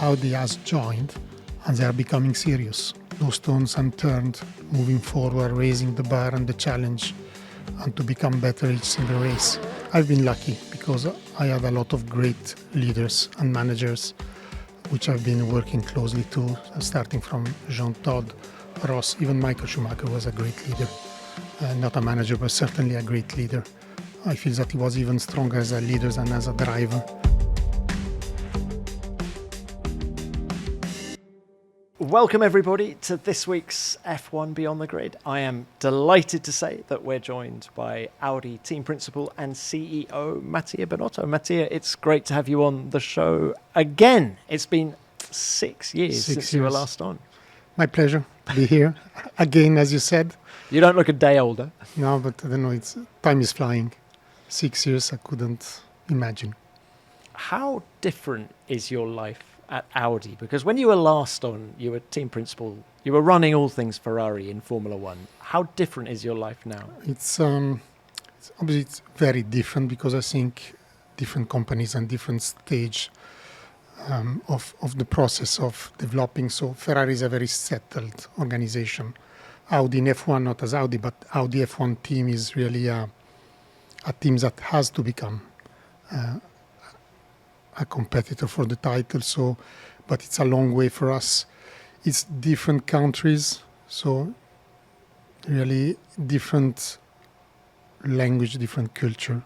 Audi has joined and they are becoming serious. Those stones unturned, moving forward, raising the bar and the challenge, and to become better each single race. I've been lucky because I had a lot of great leaders and managers which I've been working closely to, starting from Jean Todt, Ross, even Michael Schumacher was a great leader. Not a manager, but certainly a great leader. I feel that he was even stronger as a leader than as a driver. Welcome everybody to this week's F1 Beyond the Grid. I am delighted to say that we're joined by Audi Team Principal and CEO Mattia Binotto. Mattia, it's great to have you on the show again. It's been 6 years since you were last on. My pleasure to be here again, as you said. You don't look a day older. No, but I don't know, time is flying. 6 years I couldn't imagine. How different is your life at Audi? Because when you were last on, you were team principal, you were running all things Ferrari in Formula One. How different is your life now? It's obviously it's very different because I think different companies and different stage of the process of developing. So Ferrari is a very settled organization. Audi in F1, not as Audi, but Audi F1 team is really a team that has to become a competitor for the title. So, but it's a long way for us. It's different countries, so really different language, different culture.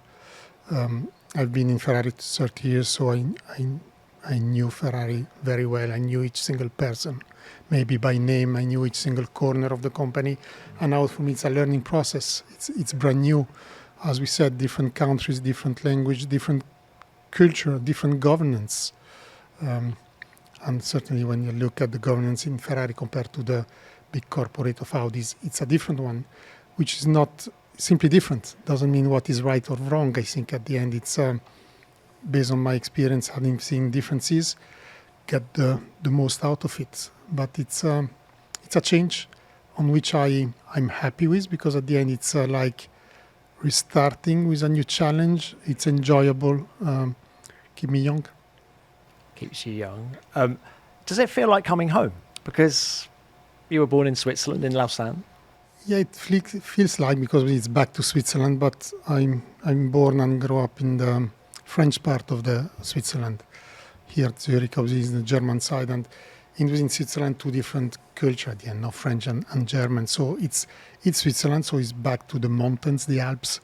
I've been in Ferrari 30 years, so I knew Ferrari very well. I knew each single person, maybe by name. I knew each single corner of the company. And now for me, it's a learning process. It's brand new. As we said, different countries, different language, different culture, different governance. And certainly when you look at the governance in Ferrari compared to the big corporate of Audi, it's a different one, which is not simply different. Doesn't mean what is right or wrong. I think at the end it's based on my experience, having seen differences, get the most out of it. But it's a change on which I'm happy with, because at the end it's like restarting with a new challenge. It's enjoyable. Keep me young. Keeps you young. Does it feel like coming home? Because you were born in Switzerland, in Lausanne. Yeah, it feels like, because it's back to Switzerland, but I'm born and grew up in the French part of the Switzerland. Here at Zurich, obviously, is the German side, and in Switzerland, two different culture at the end, French and German. So it's Switzerland, so it's back to the mountains, the Alps,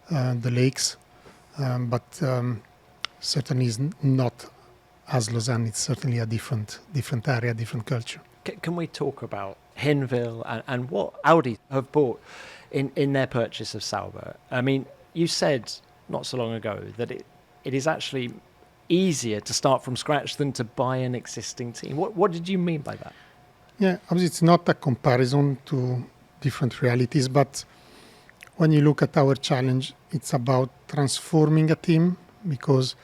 the lakes, but certainly is not as Lausanne. It's certainly a different area, different culture. Can we talk about Hinwil and what Audi have bought in their purchase of Sauber? I mean, you said not so long ago that it is actually easier to start from scratch than to buy an existing team. What did you mean by that? Yeah, obviously it's not a comparison to different realities, but when you look at our challenge, it's about transforming a team, because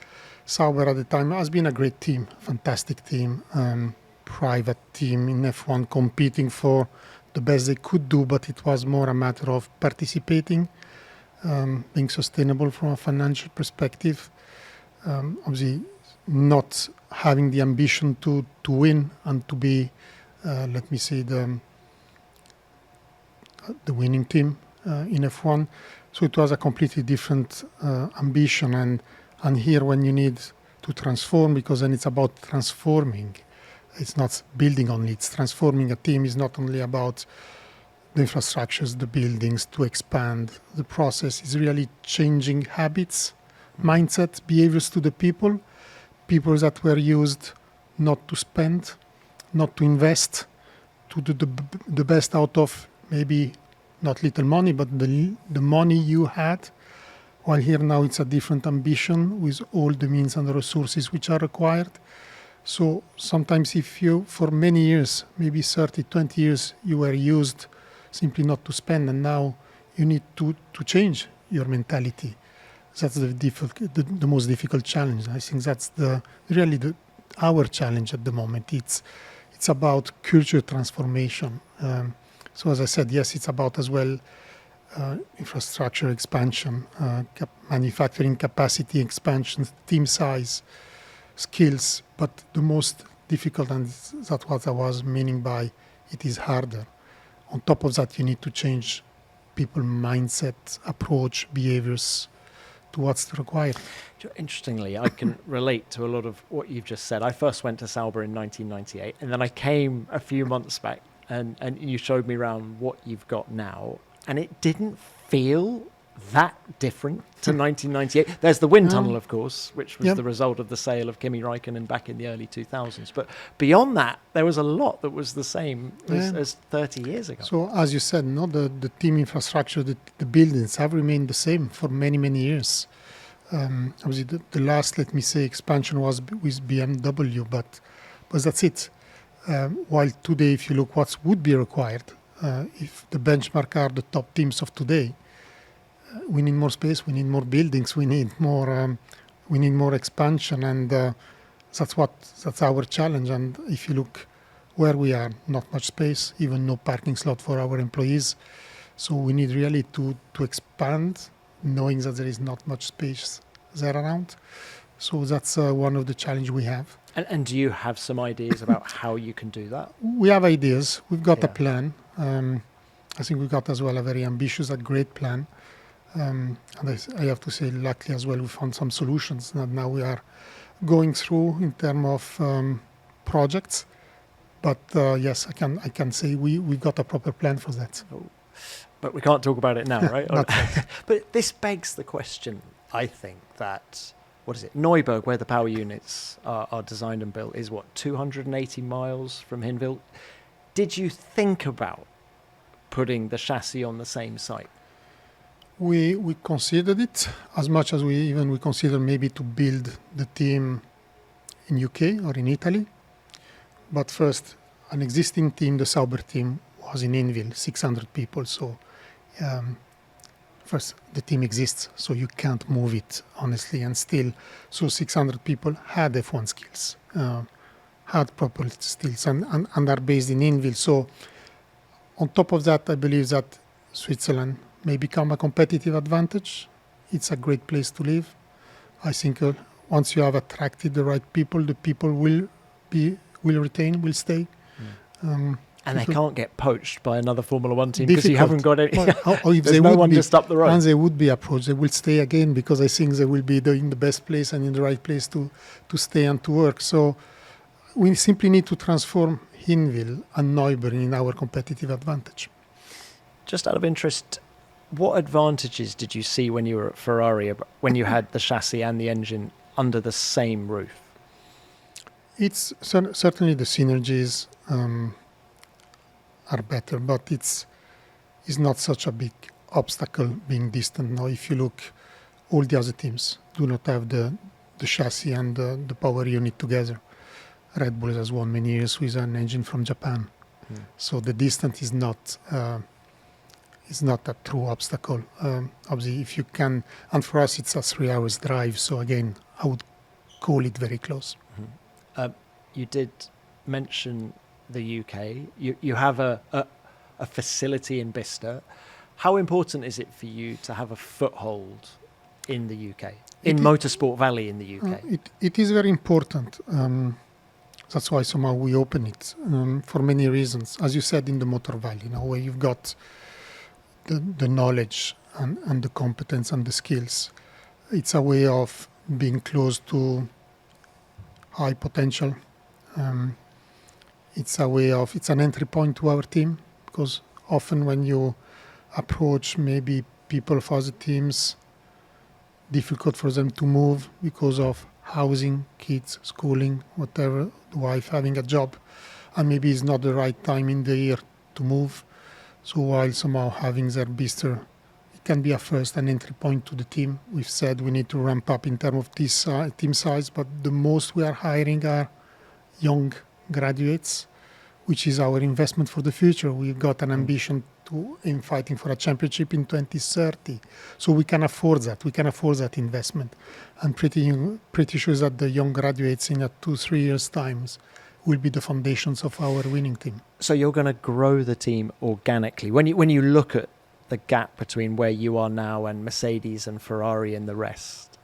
Sauber at the time has been a great team, fantastic team, private team in F1 competing for the best they could do, but it was more a matter of participating, being sustainable from a financial perspective. Obviously not having the ambition to win and to be, let me say, the winning team in F1. So it was a completely different ambition. And here when you need to transform, because then it's about transforming. It's not building only, it's transforming a team. Is not only about the infrastructures, the buildings, to expand. The process is really changing habits, mindset, behaviors to the people that were used not to spend, not to invest, to do the best out of maybe not little money, but the money you had. While here now it's a different ambition with all the means and the resources which are required. So sometimes if you, for many years, maybe 30, 20 years, you were used simply not to spend, and now you need to change your mentality. That's the most difficult challenge. I think that's our challenge at the moment. It's about culture transformation. So as I said, yes, it's about as well infrastructure expansion, manufacturing capacity expansion, team size, skills. But the most difficult, and that's what I was meaning by it is harder. On top of that, you need to change people mindset, approach, behaviors to what's required. Interestingly, I can relate to a lot of what you've just said. I first went to Sauber in 1998, and then I came a few months back, and you showed me around what you've got now, and it didn't feel that different to 1998. There's the wind tunnel, of course, which was the result of the sale of Kimi Räikkönen back in the early 2000s. But beyond that, there was a lot that was the same as 30 years ago. So as you said, the team infrastructure, the buildings have remained the same for many, many years. Obviously, the last, let me say, expansion was with BMW, but that's it. While today, if you look what would be required, if the benchmark are the top teams of today, we need more space, we need more buildings, we need more expansion, and that's our challenge. And if you look where we are, not much space, even no parking slot for our employees. So we need really to expand, knowing that there is not much space there around. So that's one of the challenges we have. And do you have some ideas about how you can do that? We have ideas. We've got a plan. I think we've got as well a very ambitious, a great plan. And I have to say, luckily as well, we found some solutions that now we are going through in terms of projects. But yes, I can say we got a proper plan for that. Oh. But we can't talk about it now, right? Not But this begs the question, I think, that, what is it, Neuburg, where the power units are designed and built, is 280 miles from Hinwil. Did you think about putting the chassis on the same site? We considered it as much as we considered maybe to build the team in UK or in Italy. But first, an existing team, the Sauber team, was in Hinwil, 600 people. So first, the team exists, so you can't move it, honestly. And still, so 600 people had F1 skills, had proper skills, and are based in Hinwil. So on top of that, I believe that Switzerland may become a competitive advantage. It's a great place to live. I think once you have attracted the right people, the people will retain, will stay. And they can't get poached by another Formula One team because you haven't got any. If There's no one just up the road. And they would be approached, they will stay again because I think they will be in the best place and in the right place to stay and to work. So we simply need to transform Hinwil and Neuburg in our competitive advantage. Just out of interest, what advantages did you see when you were at Ferrari, when you had the chassis and the engine under the same roof? It's certainly the synergies are better, but it's not such a big obstacle being distant. Now, if you look, all the other teams do not have the chassis and the power unit together. Red Bull has won many years with an engine from Japan. So the distance is not a true obstacle. Obviously, if you can, and for us it's a 3 hours drive. So again, I would call it very close. You did mention the UK. You have a facility in Bicester. How important is it for you to have a foothold in the UK, in Motorsport Valley in the UK? It is very important. That's why somehow we open it for many reasons. As you said, in the Motor Valley, where you've got the knowledge and the competence and the skills. It's a way of being close to high potential. It's an entry point to our team, because often when you approach maybe people of other teams, difficult for them to move because of housing, kids, schooling, whatever, the wife having a job, and maybe it's not the right time in the year to move. So while somehow having their Bicester, it can be an entry point to the team. We've said we need to ramp up in terms of this team size, but the most we are hiring are young graduates, which is our investment for the future. We've got an ambition in fighting for a championship in 2030. So we can afford that. We can afford that investment. I'm pretty sure that the young graduates in 2-3 years' times will be the foundations of our winning team. So you're going to grow the team organically. When you look at the gap between where you are now and Mercedes and Ferrari and the rest,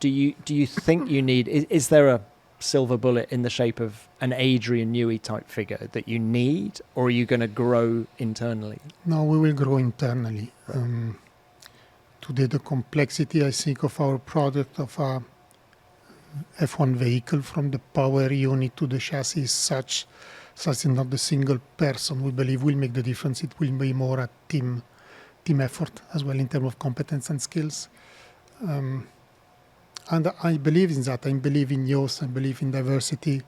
do you think you need? Is there a silver bullet in the shape of an Adrian Newey type figure that you need, or are you going to grow internally? No, we will grow internally. Today, the complexity, I think, of our product, of our F1 vehicle, from the power unit to the chassis, is such not the single person we believe will make the difference. It will be more a team effort as well in terms of competence and skills. And I believe in that. I believe in yours. I believe in diversity.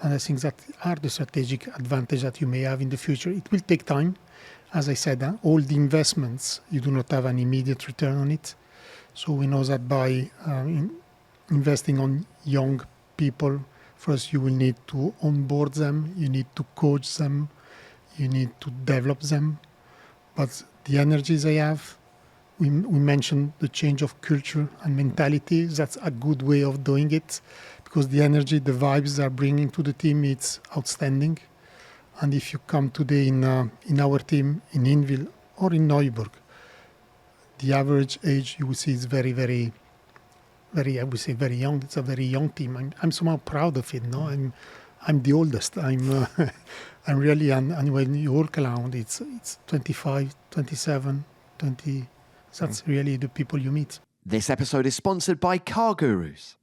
And I think that are the strategic advantage that you may have in the future. It will take time. As I said, all the investments, you do not have an immediate return on it. So we know that by investing on young people, first you will need to onboard them, you need to coach them, you need to develop them. But the energies they have, we mentioned the change of culture and mentality. That's a good way of doing it, because the energy, the vibes they're bringing to the team, it's outstanding. And if you come today in our team in Inville or in Neuburg, the average age you will see is very, very, very, I would say very young. It's a very young team. I'm somehow proud of it. No, I'm the oldest. I'm really, and when you walk around, it's 25, 27, 20. That's really the people you meet. This episode is sponsored by Car Gurus.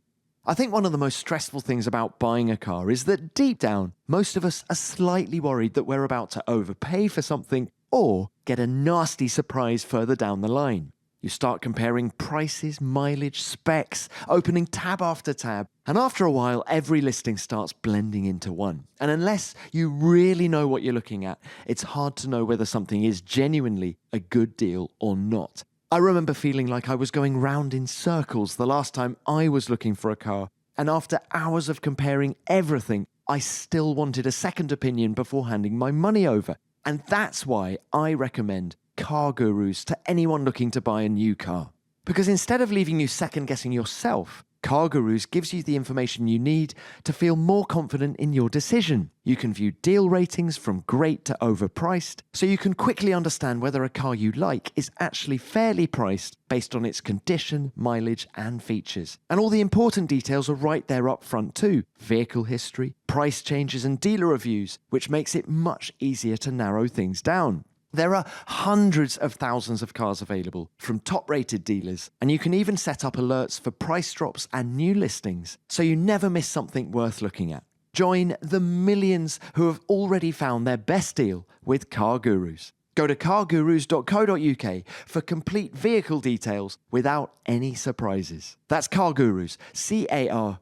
I think one of the most stressful things about buying a car is that deep down, most of us are slightly worried that we're about to overpay for something or get a nasty surprise further down the line. You start comparing prices, mileage, specs, opening tab after tab, and after a while, every listing starts blending into one. And unless you really know what you're looking at, it's hard to know whether something is genuinely a good deal or not. I remember feeling like I was going round in circles the last time I was looking for a car, and after hours of comparing everything, I still wanted a second opinion before handing my money over. And that's why I recommend Car Gurus to anyone looking to buy a new car. Because instead of leaving you second-guessing yourself, Car Gurus gives you the information you need to feel more confident in your decision. You can view deal ratings from great to overpriced, so you can quickly understand whether a car you like is actually fairly priced based on its condition, mileage, and features. And all the important details are right there up front too. Vehicle history, price changes, and dealer reviews, which makes it much easier to narrow things down. There are hundreds of thousands of cars available from top-rated dealers, and you can even set up alerts for price drops and new listings, so you never miss something worth looking at. Join the millions who have already found their best deal with Car Gurus. Go to cargurus.co.uk for complete vehicle details without any surprises. That's Car Gurus, cargurus.co.uk.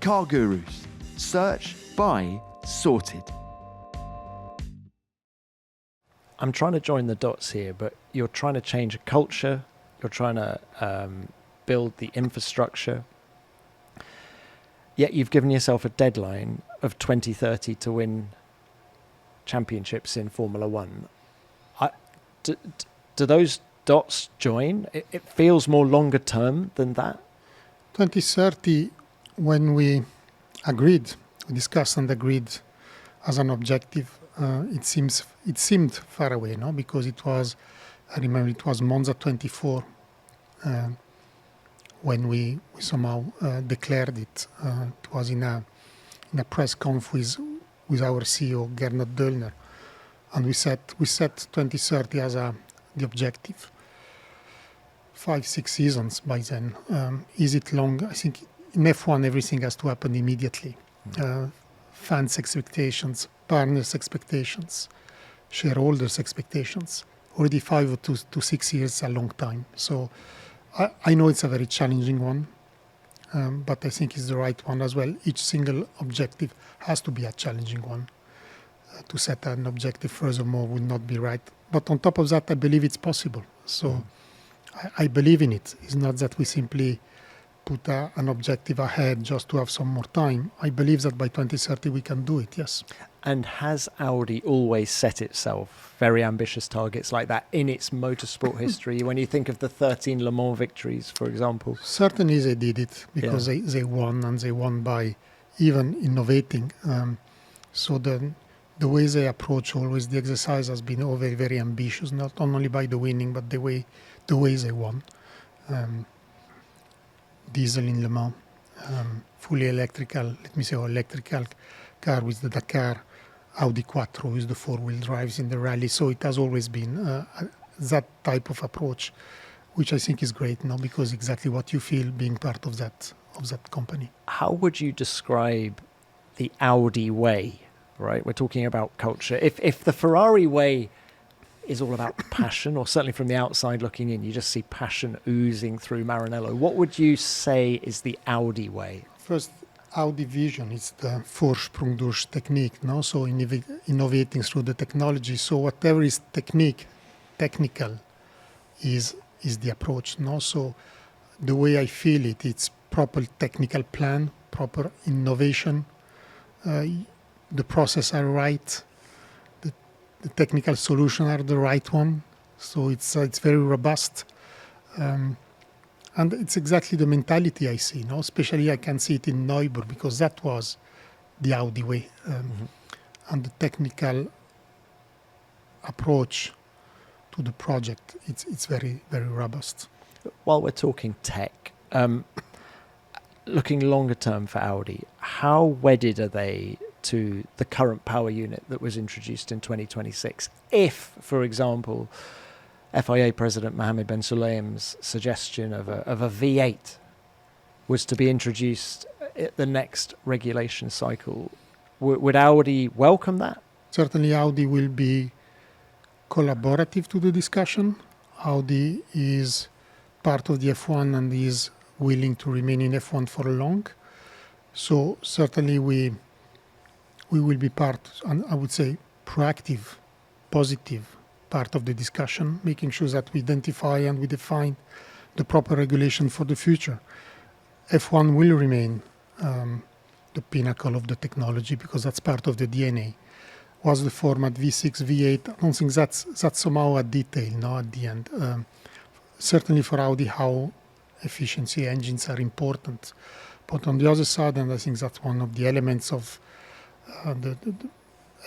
Car Gurus. Search, buy, sorted. I'm trying to join the dots here, but you're trying to change a culture. You're trying to build the infrastructure. Yet you've given yourself a deadline of 2030 to win championships in Formula One. Do those dots join? It feels more longer term than that. 2030, when we discussed and agreed as an objective, it seemed far away, no? Because I remember it was Monza 24 when we somehow declared it. It was in a press conference with our CEO Gernot Döllner, and we set 2030 as the objective. 5-6 seasons by then. Is it long? I think in F1 everything has to happen immediately. Fans' expectations, partners' expectations, shareholders' expectations. Already 5 to 6 years is a long time. So I know it's a very challenging one, but I think it's the right one as well. Each single objective has to be a challenging one. To set an objective furthermore would not be right. But on top of that, I believe it's possible. So I believe in it. It's not that we simply put an objective ahead just to have some more time. I believe that by 2030 we can do it, yes. And has Audi always set itself very ambitious targets like that in its motorsport history? When you think of the 13 Le Mans victories, for example. Certainly they did it because they won, and they won by even innovating. So the way they approach always the exercise has been very, very ambitious, not only by the winning, but the way they won. diesel in Le Mans, fully electrical, let me say, or electrical car with the Dakar, Audi Quattro with the four-wheel drives in the rally. So it has always been that type of approach, which I think is great now, because exactly what you feel being part of that company. How would you describe the Audi way, right? We're talking about culture. If the Ferrari way is all about passion, or certainly from the outside looking in, you just see passion oozing through Maranello, what would you say is the Audi way? First, Audi vision is the Vorsprung durch Technik, no? So innovating through the technology. So whatever is technical is the approach, no? So the way I feel it, it's proper technical plan, proper innovation, the process are right, the technical solution are the right one. So it's very robust. And it's exactly the mentality I see, no? Especially I can see it in Neuburg, because that was the Audi way. And the technical approach to the project, it's very, very robust. While we're talking tech, looking longer term for Audi, how wedded are they to the current power unit that was introduced in 2026? If, for example, FIA President Mohammed Ben Sulayem's suggestion of a V8 was to be introduced at the next regulation cycle, would Audi welcome that? Certainly Audi will be collaborative to the discussion. Audi is part of the F1 and is willing to remain in F1 for long. So certainly we will be part, and I would say proactive, positive part of the discussion, making sure that we identify and we define the proper regulation for the future. F1 will remain the pinnacle of the technology, because that's part of the DNA. Was the format V6, V8? I don't think that's somehow a detail, no, at the end. Certainly for Audi, how efficiency engines are important. But on the other side, and I think that's one of the elements of the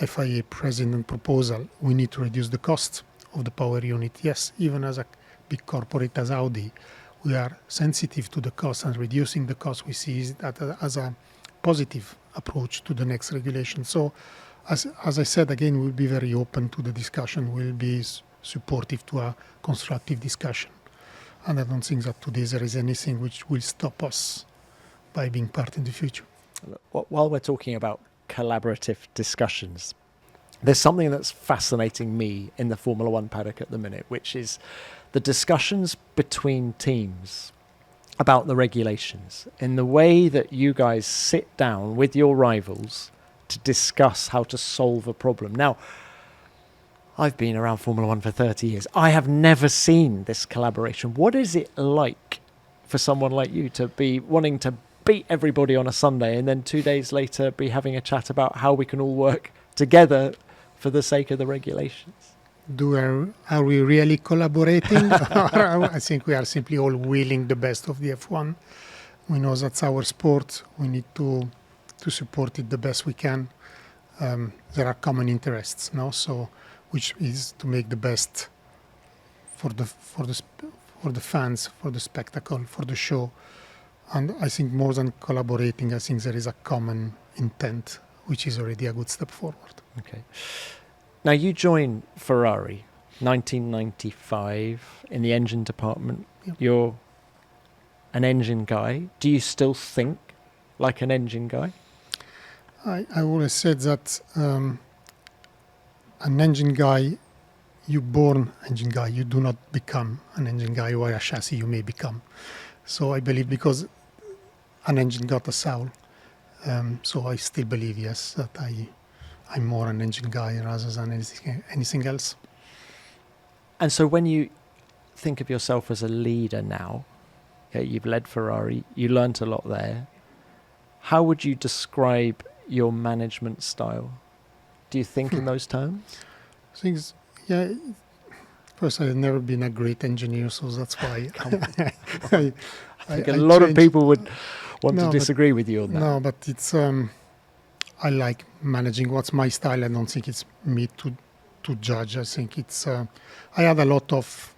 FIA president proposal, we need to reduce the cost of the power unit. Yes, even as a big corporate as Audi, we are sensitive to the cost, and reducing the cost we see that as a positive approach to the next regulation. So as I said, again, we'll be very open to the discussion. We'll be supportive to a constructive discussion. And I don't think that today there is anything which will stop us by being part in the future. While we're talking about collaborative discussions, there's something that's fascinating me in the Formula One paddock at the minute, which is the discussions between teams about the regulations, in the way that you guys sit down with your rivals to discuss how to solve a problem. Now, I've been around Formula One for 30 years. I have never seen this collaboration. What is it like for someone like you to be wanting to beat everybody on a Sunday and then 2 days later be having a chat about how we can all work together for the sake of the regulations? Are we really collaborating? I think we are simply all willing the best of the F1. We know that's our sport. We need to support it the best we can. There are common interests now, so which is to make the best for the fans, for the spectacle, for the show. And I think more than collaborating, I think there is a common intent, which is already a good step forward. Okay. Now, you joined Ferrari 1995 in the engine department. Yep. You're an engine guy. Do you still think like an engine guy? I always said that an engine guy, you're born engine guy. You do not become an engine guy, or a chassis you may become. So I believe, because an engine got a soul. So I still believe, yes, that I'm more an engine guy rather than anything else. And so when you think of yourself as a leader now, okay, you've led Ferrari, you learnt a lot there. How would you describe your management style? Do you think in those terms? Things, yeah. First, I've never been a great engineer, so that's why I think a lot of people would want to disagree with you on that. No, but it's I like managing. What's my style? I don't think it's me to judge. I think it's I had a lot of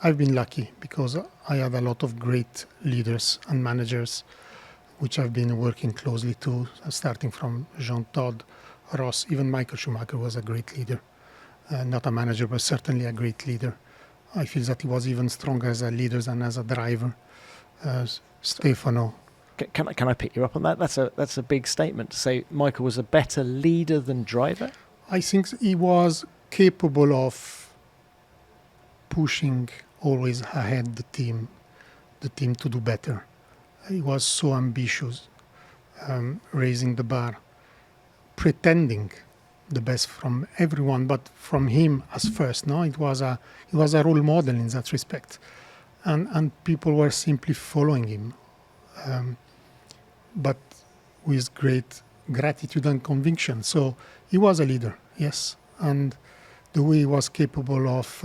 I've been lucky because I had a lot of great leaders and managers which I've been working closely to, starting from Jean Todt, Ross, even Michael Schumacher was a great leader. Not a manager, but certainly a great leader. I feel that he was even stronger as a leader than as a driver. Stefano. Can I pick you up on that? That's a big statement to say Michael was a better leader than driver. I think he was capable of pushing always ahead the team to do better. He was so ambitious, raising the bar, pretending the best from everyone, but from him as first. No, he was a role model in that respect, and people were simply following him, but with great gratitude and conviction. So he was a leader, yes, and the way he was capable of,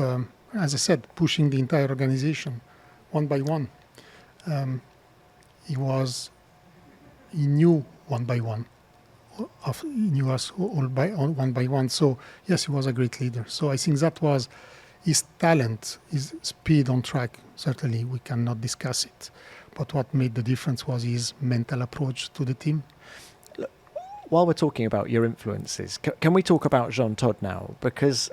as I said, pushing the entire organization one by one. He knew one by one. He knew us one by one. So yes, he was a great leader. So I think that was his talent, his speed on track. Certainly, we cannot discuss it. But what made the difference was his mental approach to the team. Look, while we're talking about your influences, can we talk about Jean Todt now? Because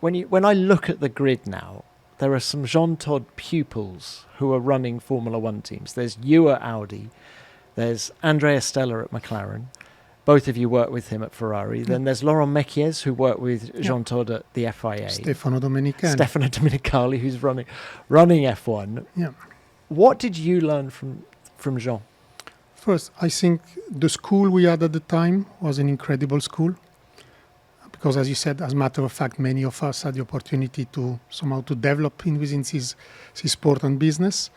when I look at the grid now, there are some Jean Todt pupils who are running Formula One teams. There's you at Audi. There's Andrea Stella at McLaren. Both of you work with him at Ferrari. Then there's Laurent Mekies, who worked with Jean Todt at the FIA. Stefano Domenicali, who's running F1. Yeah. What did you learn from Jean? First, I think the school we had at the time was an incredible school. Because, as you said, as a matter of fact, many of us had the opportunity to somehow to develop within his sport and business.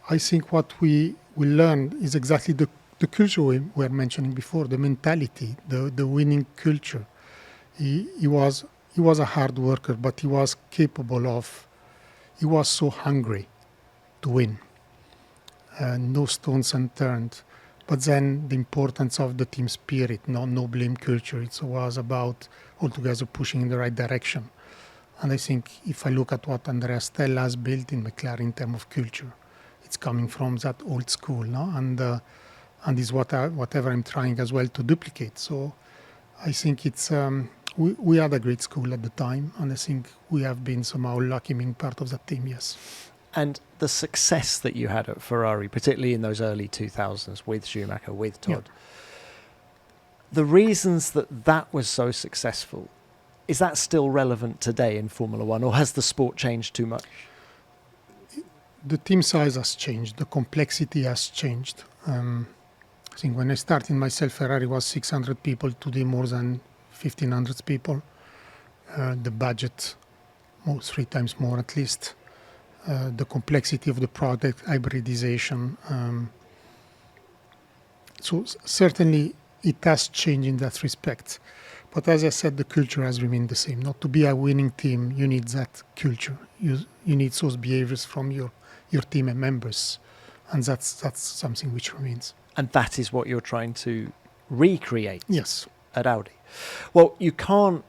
I think what we learned is exactly the culture we were mentioning before, the mentality, the winning culture. He was a hard worker, but he was he was so hungry to win. No stones unturned. But then the importance of the team spirit, no blame culture. It was about altogether pushing in the right direction. And I think if I look at what Andrea Stella has built in McLaren in terms of culture, it's coming from that old school, no? And is whatever I'm trying as well to duplicate. So I think it's we had a great school at the time, and I think we have been somehow lucky being part of that team, yes. And the success that you had at Ferrari, particularly in those early 2000s with Schumacher, with Todt, the reasons that was so successful, is that still relevant today in Formula One, or has the sport changed too much? The team size has changed. The complexity has changed. I think when I started myself, Ferrari was 600 people. Today, more than 1,500 people. The budget, 3 times more at least. The complexity of the product, hybridization. So certainly it has changed in that respect. But as I said, the culture has remained the same. Not to be a winning team, you need that culture. You need those behaviors from your team and members. And that's something which remains. And that is what you're trying to recreate at Audi. Well, you can't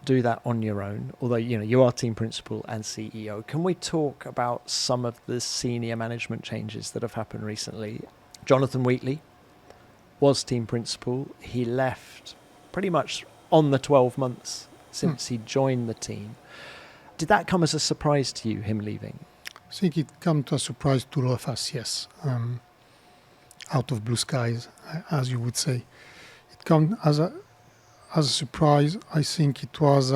do that on your own, although you are team principal and CEO. Can we talk about some of the senior management changes that have happened recently? Jonathan Wheatley was team principal. He left pretty much on the 12 months since he joined the team. Did that come as a surprise to you, him leaving? I think it came to a surprise to all of us, yes. Out of blue skies, as you would say. It came as a surprise. I think it was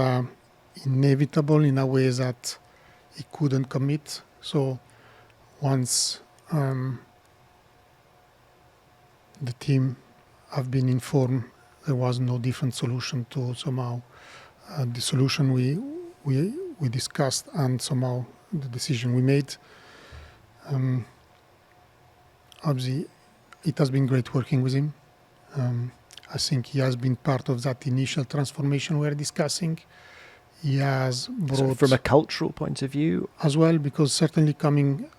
inevitable in a way that he couldn't commit. So once the team have been informed, there was no different solution to somehow the solution we discussed and somehow the decision we made. Obviously, it has been great working with him. I think he has been part of that initial transformation we're discussing. He has brought... So from a cultural point of view? As well, because certainly coming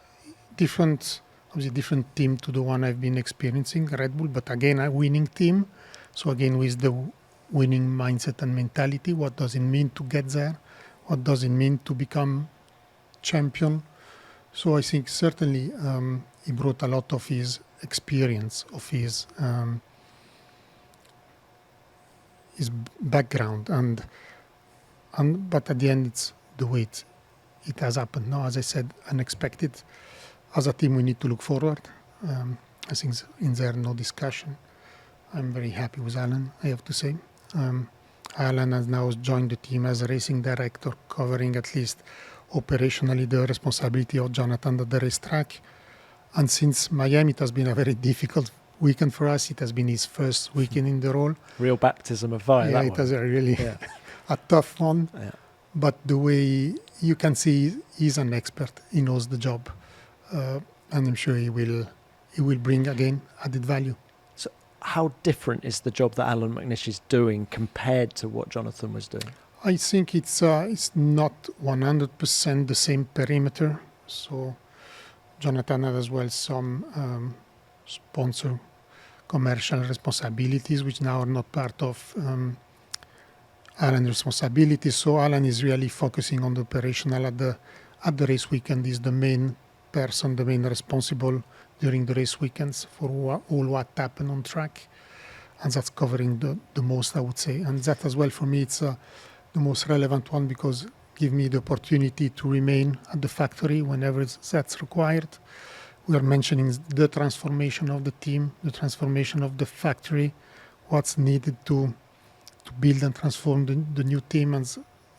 different team to the one I've been experiencing, Red Bull, but again, a winning team. So again, with the winning mindset and mentality, what does it mean to get there? what does it mean to become champion. So I think certainly he brought a lot of his experience, of his background, but at the end it's the way it has happened. Now, as I said, unexpected. As a team, we need to look forward. I think in there, no discussion. I'm very happy with Alan, I have to say. Alan has now joined the team as a racing director, covering at least operationally the responsibility of Jonathan at the racetrack. And since Miami, it has been a very difficult weekend for us. It has been his first weekend in the role. Real baptism of fire. Yeah, it was a really a tough one. Yeah. But the way you can see, he's an expert. He knows the job, and I'm sure he will bring again added value. So, how different is the job that Alan McNish is doing compared to what Jonathan was doing? I think it's not 100% the same perimeter. So Jonathan had as well some sponsor commercial responsibilities, which now are not part of Alan's responsibilities. So Alan is really focusing on the operational at the race weekend. He's the main person, the main responsible during the race weekends for all what happened on track. And that's covering the most, I would say. And that as well, for me, it's the most relevant one, because give me the opportunity to remain at the factory whenever that's required. We are mentioning the transformation of the team, the transformation of the factory, what's needed to build and transform the new team. And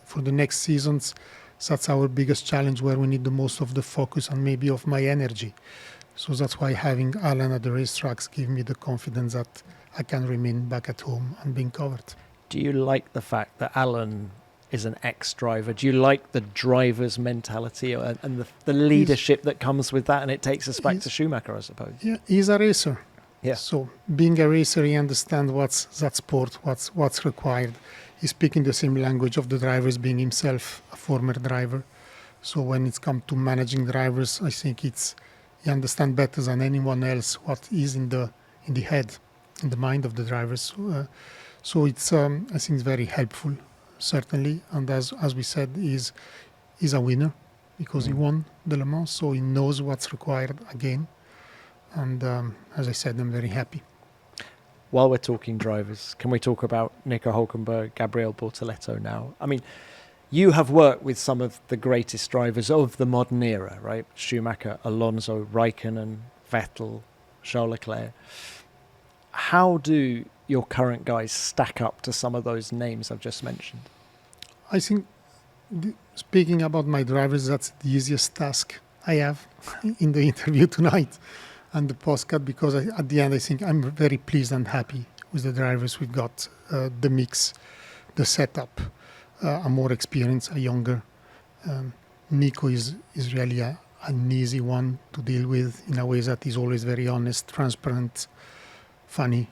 for the next seasons, that's our biggest challenge, where we need the most of the focus and maybe of my energy. So that's why having Alan at the racetracks give me the confidence that I can remain back at home and being covered. Do you like the fact that Alan is an ex-driver? Do you like the driver's mentality and the leadership that comes with that? And it takes us back to Schumacher, I suppose. Yeah, he's a racer. Yeah. So being a racer, he understands what's that sport, what's required. He's speaking the same language of the drivers, being himself a former driver. So when it's come to managing drivers, I think he understands better than anyone else what is in the head, in the mind of the drivers. So it's I think it's very helpful, certainly. And as we said, he's a winner because he won the Le Mans, so he knows what's required again. And as I said, I'm very happy. While we're talking drivers, can we talk about Nico Hulkenberg, Gabriel Bortoleto now? I mean, you have worked with some of the greatest drivers of the modern era, right? Schumacher, Alonso, Raikkonen, Vettel, Charles Leclerc. How do your current guys stack up to some of those names I've just mentioned? I think, speaking about my drivers, that's the easiest task I have in the interview tonight and the postcard, because at the end I think I'm very pleased and happy with the drivers we've got, the mix, the setup, a more experienced, a younger. Nico is really an easy one to deal with, in a way that he's always very honest, transparent, funny,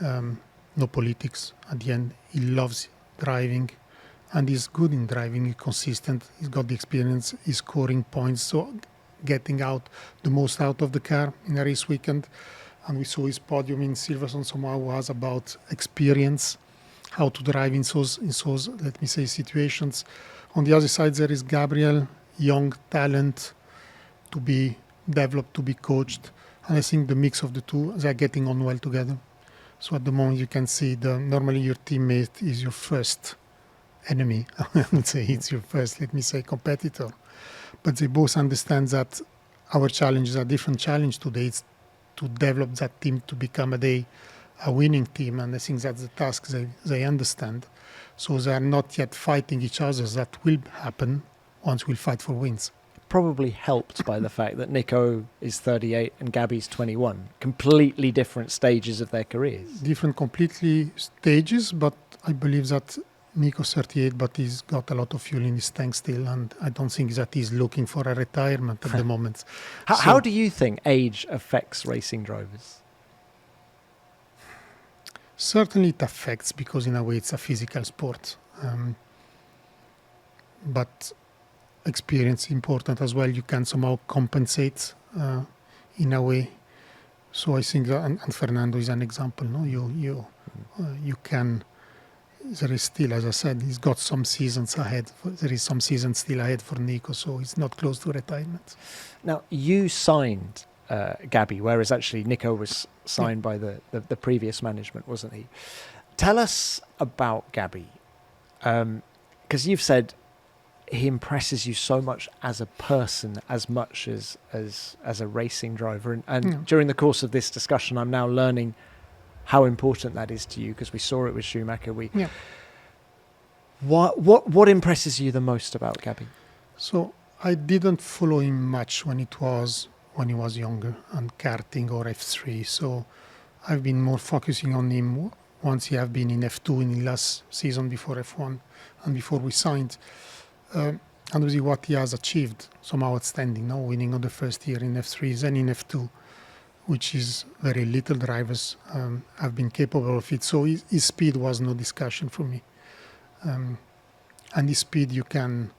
no politics. At the end, he loves driving, and he's good in driving. He's consistent. He's got the experience. He's scoring points, so getting out the most out of the car in a race weekend. And we saw his podium in Silverstone somehow was about experience, how to drive in those let me say situations. On the other side, there is Gabriel, young talent, to be developed, to be coached. And I think the mix of the two, they're getting on well together. So at the moment you can see normally your teammate is your first enemy. I would say it's your first, let me say, competitor. But they both understand that our challenge is a different challenge today. It's to develop that team to become a winning team. And I think that's the task they understand. So they are not yet fighting each other. That will happen once we'll fight for wins. Probably helped by the fact that Nico is 38 and Gabby's 21. Completely different stages of their careers. Different completely stages, but I believe that Nico's 38, but he's got a lot of fuel in his tank still, and I don't think that he's looking for a retirement at the moment. How do you think age affects racing drivers? Certainly it affects, because in a way it's a physical sport. But experience is important as well. You can somehow compensate in a way. So I think that, and Fernando is an example. No, you can there is still, as I said, he's got some seasons ahead. There is some seasons still ahead for Nico, so he's not close to retirement. Now, you signed Gabby, whereas actually Nico was signed by the previous management, wasn't he? Tell us about Gabby, because you've said he impresses you so much as a person as much as a racing driver. And during the course of this discussion, I'm now learning how important that is to you, because we saw it with Schumacher. What impresses you the most about Gabby? So I didn't follow him much when he was younger and karting or F3. So I've been more focusing on him once he have been in F2 in the last season before F1 and before we signed. And really what he has achieved, somehow outstanding, no? Winning on the first year in F3s and in F2, which is very little drivers have been capable of it. So his speed was no discussion for me. And his speed, you can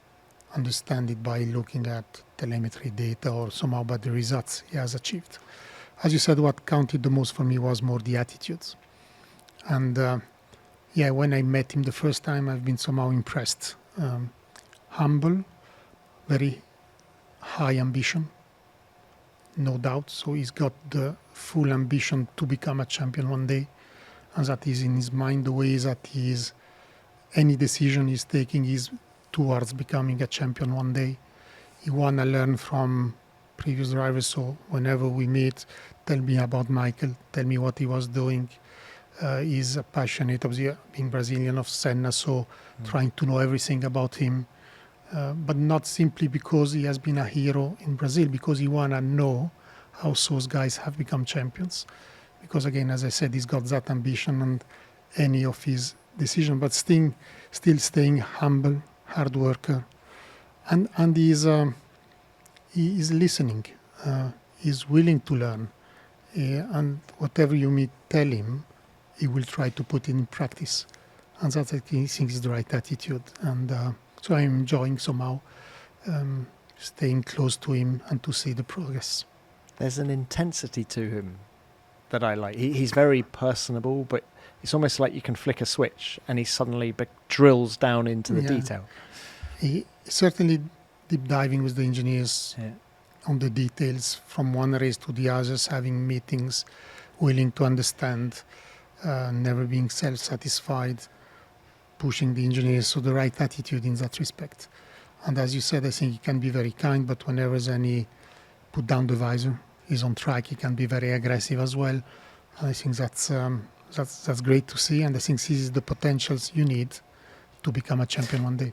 understand it by looking at telemetry data or somehow by the results he has achieved. As you said, what counted the most for me was more the attitudes. And when I met him the first time, I've been somehow impressed. Humble, very high ambition, no doubt. So he's got the full ambition to become a champion one day, and that is in his mind. The way that he is, any decision he's taking is towards becoming a champion one day. He want to learn from previous drivers. So whenever we meet, tell me about Michael, tell me what he was doing. He's passionate, obviously being Brazilian, of Senna, so trying to know everything about him. But not simply because he has been a hero in Brazil, because he want to know how those guys have become champions. Because again, as I said, he's got that ambition and any of his decision, but still staying humble, hard worker. And he is listening. He's willing to learn. And whatever you tell him, he will try to put it in practice. And that, I think, is the right attitude. And so I'm enjoying somehow staying close to him and to see the progress. There's an intensity to him that I like. He's very personable, but it's almost like you can flick a switch and he suddenly drills down into the detail. He certainly deep diving with the engineers on the details from one race to the others, having meetings, willing to understand, never being self-satisfied, pushing the engineers, so the right attitude in that respect. And as you said, I think he can be very kind, but whenever there's any put down the visor, he's on track, he can be very aggressive as well. And I think that's great to see, and I think this is the potentials you need to become a champion one day.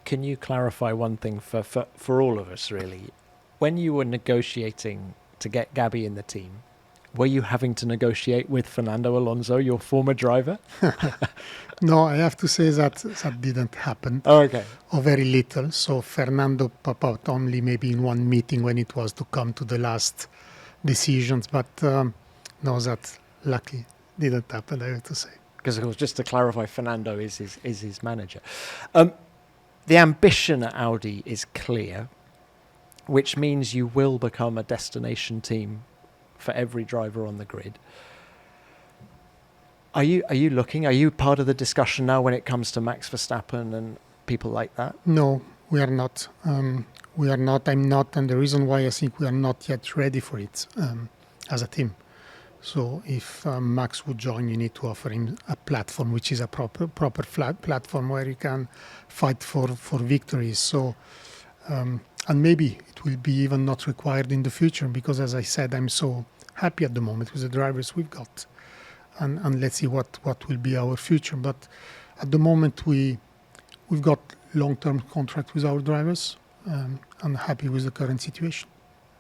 Can you clarify one thing for all of us, really? When you were negotiating to get Gabby in the team, were you having to negotiate with Fernando Alonso, your former driver? No, I have to say that didn't happen. Oh, okay. Or very little. So Fernando popped out only maybe in one meeting when it was to come to the last decisions. But no, that luckily didn't happen, I have to say. Because, of course, just to clarify, Fernando is his manager. The ambition at Audi is clear, which means you will become a destination team for every driver on the grid. Are you looking? Are you part of the discussion now when it comes to Max Verstappen and people like that? No, we are not. We are not. I'm not. And the reason why I think we are not yet ready for it as a team. So if Max would join, you need to offer him a platform which is a proper flat platform where you can fight for victories. So and maybe it will be even not required in the future, because as I said, I'm so happy at the moment with the drivers we've got. And let's see what will be our future. But at the moment, we've got long-term contract with our drivers. I'm happy with the current situation.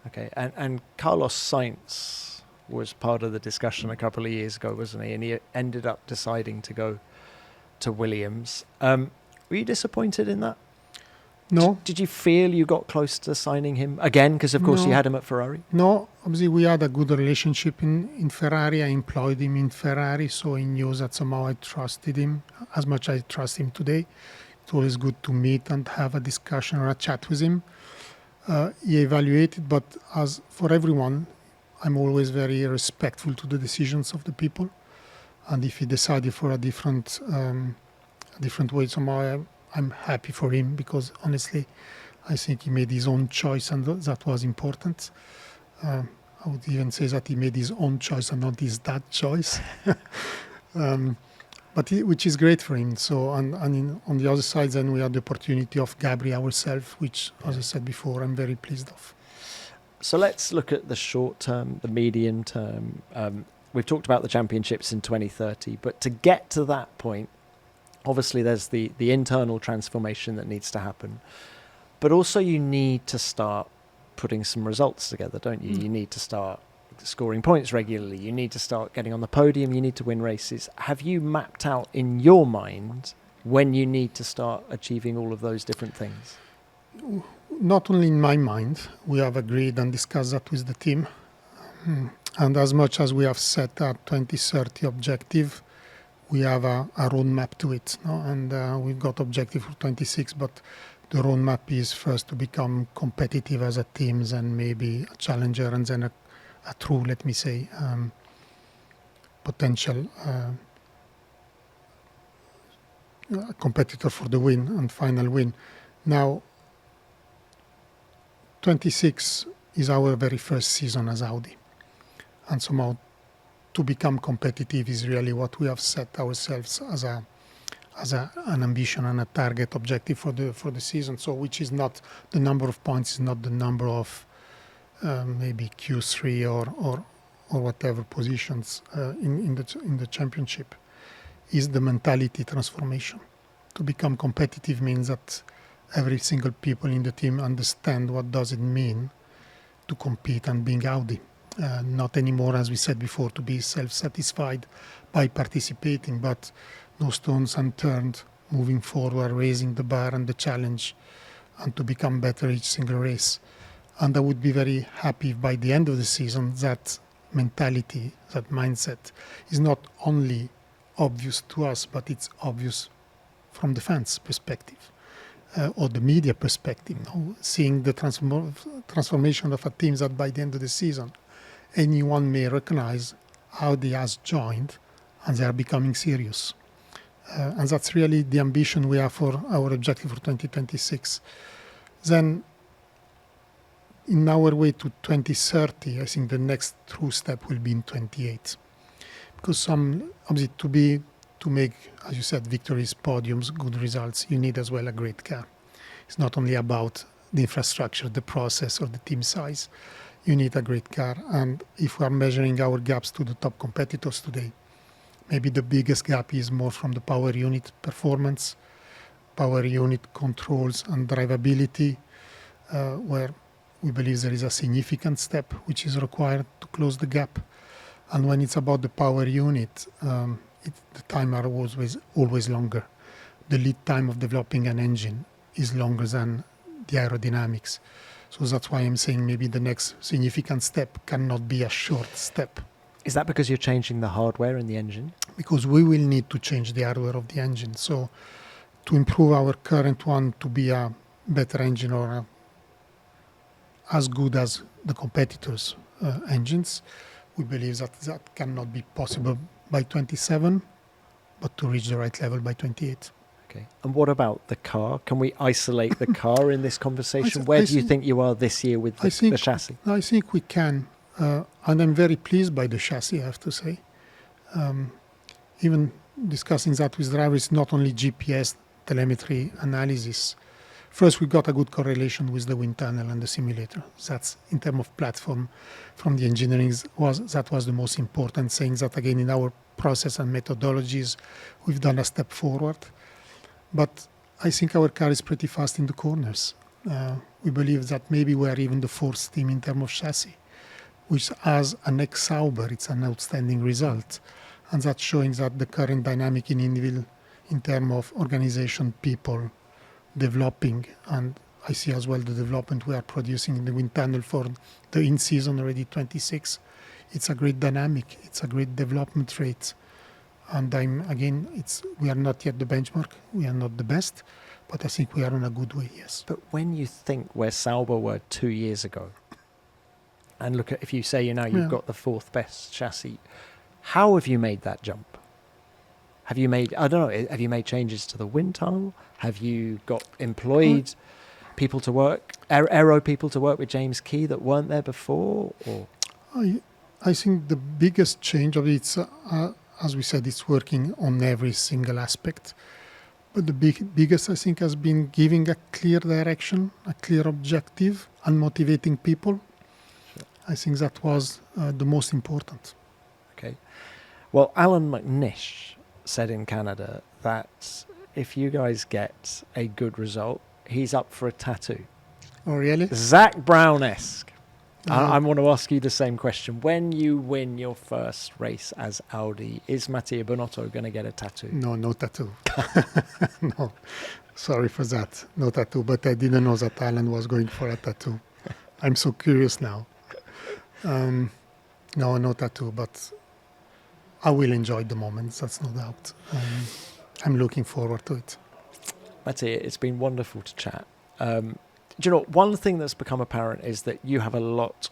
Okay, and Carlos Sainz was part of the discussion a couple of years ago, wasn't he? And he ended up deciding to go to Williams. Were you disappointed in that? No. Did you feel you got close to signing him again? Because, of course, you had him at Ferrari. No, obviously we had a good relationship in Ferrari. I employed him in Ferrari, so he knew that somehow I trusted him as much as I trust him today. It's always good to meet and have a discussion or a chat with him. He evaluated, but as for everyone, I'm always very respectful to the decisions of the people. And if he decided for a different a different way. Somehow I'm happy for him because honestly, I think he made his own choice and that was important. I would even say that he made his own choice and not his dad's choice. Which is great for him. So, on the other side, then we had the opportunity of Gabriel ourselves, which, as I said before, I'm very pleased of. So let's look at the short term, the medium term. We've talked about the championships in 2030, but to get to that point, obviously there's the internal transformation that needs to happen. But also you need to start putting some results together, don't you? You need to start scoring points regularly. You need to start getting on the podium. You need to win races. Have you mapped out in your mind when you need to start achieving all of those different things? Not only in my mind, we have agreed and discussed that with the team. And as much as we have set a 2030 objective, we have a roadmap to it. No? And we've got objective for 26, but the roadmap is first to become competitive as a team, and maybe a challenger, and then a true, let me say, potential competitor for the win and final win. Now, 26 is our very first season as Audi. And somehow to become competitive is really what we have set ourselves as an ambition and a target objective for the season. So which is not the number of points, is not the number of maybe Q3 or whatever positions in the championship, is the mentality transformation. To become competitive means that every single people in the team understand what does it mean to compete and being Audi. Not anymore, as we said before, to be self-satisfied by participating, but no stones unturned, moving forward, raising the bar and the challenge, and to become better each single race. And I would be very happy if by the end of the season that mentality, that mindset is not only obvious to us, but it's obvious from the fans' perspective or the media perspective. Seeing the transformation of a team that by the end of the season, anyone may recognize Audi has joined and they are becoming serious. And that's really the ambition we have for our objective for 2026. Then in our way to 2030, I think the next true step will be in 28. Because obviously to make, as you said, victories, podiums, good results, you need as well a great car. It's not only about the infrastructure, the process, or the team size. You need a great car. And if we are measuring our gaps to the top competitors today, maybe the biggest gap is more from the power unit performance, power unit controls and drivability, where we believe there is a significant step which is required to close the gap. And when it's about the power unit, the time are always longer. The lead time of developing an engine is longer than the aerodynamics. So that's why I'm saying maybe the next significant step cannot be a short step. Is that because you're changing the hardware in the engine? Because we will need to change the hardware of the engine. So to improve our current one to be a better engine or as good as the competitors' engines, we believe that cannot be possible by 27, but to reach the right level by 28. Okay. And what about the car? Can we isolate the car in this conversation? Where do you think you are this year with the chassis? I think we can. And I'm very pleased by the chassis, I have to say. Even discussing that with drivers, not only GPS, telemetry analysis. First, we got a good correlation with the wind tunnel and the simulator. That's, in terms of platform, from the engineering, that was the most important, saying that again in our process and methodologies, we've done a step forward. But I think our car is pretty fast in the corners. We believe that maybe we are even the fourth team in terms of chassis, which as an ex-Sauber, it's an outstanding result. And that's showing that the current dynamic in Indiville, in terms of organization, people, developing, and I see as well the development we are producing in the wind tunnel for the in-season already 26. It's a great dynamic. It's a great development rate. And we are not yet the benchmark. We are not the best, but I think we are on a good way, yes. But when you think where Sauber were 2 years ago, and look at, if you say, you've got the fourth best chassis, how have you made that jump? Have you made, I don't know, have you made changes to the wind tunnel? Have you got employed people to work, aero people to work with James Key that weren't there before? Or I think the biggest change of it's, as we said, it's working on every single aspect. But the biggest, I think, has been giving a clear direction, a clear objective, and motivating people. Sure. I think that was the most important. Okay. Well, Alan McNish said in Canada that if you guys get a good result, he's up for a tattoo. Oh, really? Zach Brown-esque. I want to ask you the same question. When you win your first race as Audi, is Mattia Binotto going to get a tattoo? No tattoo. No, sorry for that. No tattoo. But I didn't know that Alan was going for a tattoo. I'm so curious now. No tattoo, but I will enjoy the moment. That's no doubt. I'm looking forward to it. Mattia, it's been wonderful to chat. Do you know, one thing that's become apparent is that you have a lot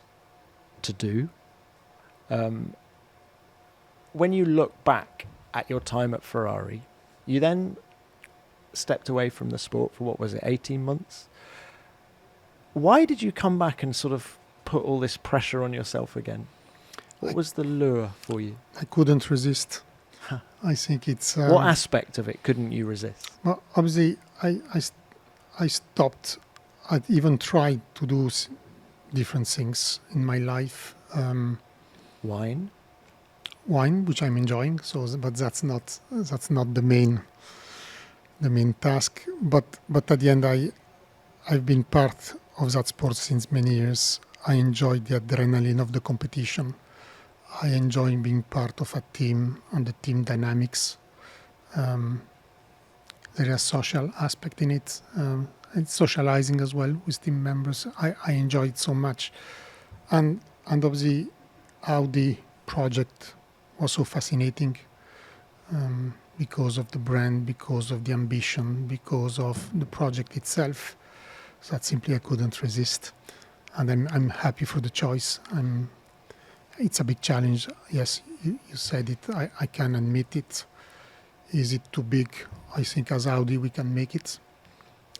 to do. When you look back at your time at Ferrari, you then stepped away from the sport for, what was it, 18 months? Why did you come back and sort of put all this pressure on yourself again? What was the lure for you? I couldn't resist. I think it's... what aspect of it couldn't you resist? Well, obviously, I stopped. I even tried to do different things in my life. Wine, which I'm enjoying. But that's not the main task. But at the end, I've been part of that sport since many years. I enjoy the adrenaline of the competition. I enjoy being part of a team and the team dynamics. There is a social aspect in it. And socializing as well with team members. I enjoy it so much. And obviously, Audi project was so fascinating because of the brand, because of the ambition, because of the project itself. That simply I couldn't resist. And I'm happy for the choice. It's a big challenge. Yes, you said it. I can admit it. Is it too big? I think as Audi we can make it.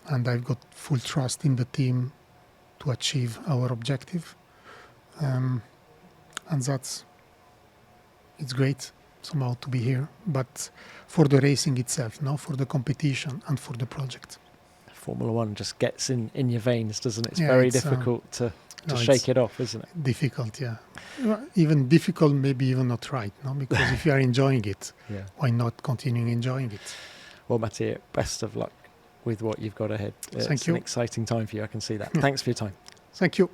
And I've got full trust in the team to achieve our objective. And it's great somehow to be here. But for the racing itself, no, for the competition and for the project. Formula One just gets in your veins, doesn't it? It's Yeah, very difficult to shake it off, isn't it? Difficult, yeah. Even difficult, maybe even not right, no? Because if you are enjoying it, why not continuing enjoying it? Well, Mattia, best of luck with what you've got ahead. Thank It's you. an exciting time for you, I can see that. Thanks for your time. Thank you.